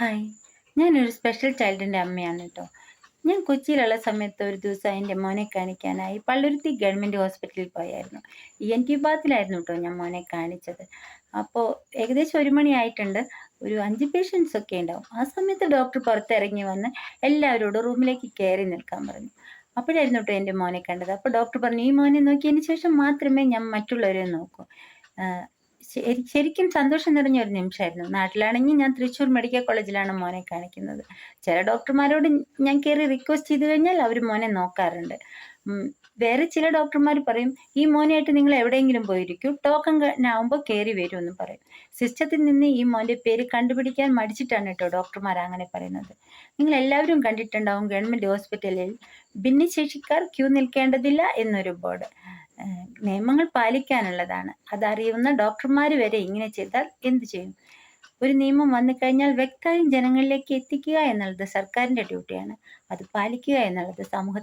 Hi. ഞാനൊരു special ചൈൽഡിൻ്റെ അമ്മയാണ് കേട്ടോ. ഞാൻ കൊച്ചിയിലുള്ള സമയത്ത് ഒരു ദിവസം എൻ്റെ മോനെ കാണിക്കാനായി പള്ളുരുത്തി ഗവൺമെൻറ് ഹോസ്പിറ്റലിൽ പോയായിരുന്നു. ENT വിഭാഗത്തിലായിരുന്നു കേട്ടോ ഞാൻ മോനെ കാണിച്ചത്. അപ്പോൾ ഏകദേശം 1 മണി ആയിട്ടുണ്ട്. ഒരു 5 പേഷ്യൻസ് ഒക്കെ ഉണ്ടാവും. ആ സമയത്ത് ഡോക്ടർ പുറത്തിറങ്ങി വന്ന് എല്ലാവരോടും റൂമിലേക്ക് കയറി നിൽക്കാൻ പറഞ്ഞു. അപ്പോഴായിരുന്നു കേട്ടോ എൻ്റെ മോനെ കണ്ടത്. അപ്പോൾ ഡോക്ടർ പറഞ്ഞു, ഈ മോനെ നോക്കിയതിന് ശേഷം മാത്രമേ ഞാൻ മറ്റുള്ളവരെ നോക്കൂ. ശരിക്കും സന്തോഷം നിറഞ്ഞ ഒരു നിമിഷമായിരുന്നു. നാട്ടിലാണെങ്കിൽ ഞാൻ തൃശ്ശൂർ മെഡിക്കൽ കോളേജിലാണ് മോനെ കാണിക്കുന്നത്. ചില ഡോക്ടർമാരോട് ഞാൻ കയറി റിക്വസ്റ്റ് ചെയ്ത് കഴിഞ്ഞാൽ അവർ മോനെ നോക്കാറുണ്ട്. വേറെ ചില ഡോക്ടർമാർ പറയും, ഈ മോനെയായിട്ട് നിങ്ങൾ എവിടെയെങ്കിലും പോയിരിക്കും, ടോക്കൺ ആവുമ്പോൾ കയറി വരുമെന്ന് പറയും. സിസ്റ്റത്തിൽ നിന്ന് ഈ മോൻ്റെ പേര് കണ്ടുപിടിക്കാൻ മടിച്ചിട്ടാണ് കേട്ടോ ഡോക്ടർമാർ അങ്ങനെ പറയുന്നത്. നിങ്ങൾ എല്ലാവരും കണ്ടിട്ടുണ്ടാവും ഗവൺമെൻറ് ഹോസ്പിറ്റലിൽ ഭിന്നശേഷിക്കാർ ക്യൂ നിൽക്കേണ്ടതില്ല എന്നൊരു ബോർഡ്. നിയമങ്ങൾ പാലിക്കാനുള്ളതാണ്. അതറിയുന്ന ഡോക്ടർമാർ വരെ ഇങ്ങനെ ചെയ്താൽ എന്ത് ചെയ്യും? ഒരു നിയമം വന്നു കഴിഞ്ഞാൽ വ്യക്തമായും ജനങ്ങളിലേക്ക് എത്തിക്കുക എന്നുള്ളത് സർക്കാരിൻ്റെ ഡ്യൂട്ടിയാണ്. അത് പാലിക്കുക എന്നുള്ളത് സമൂഹത്തിൽ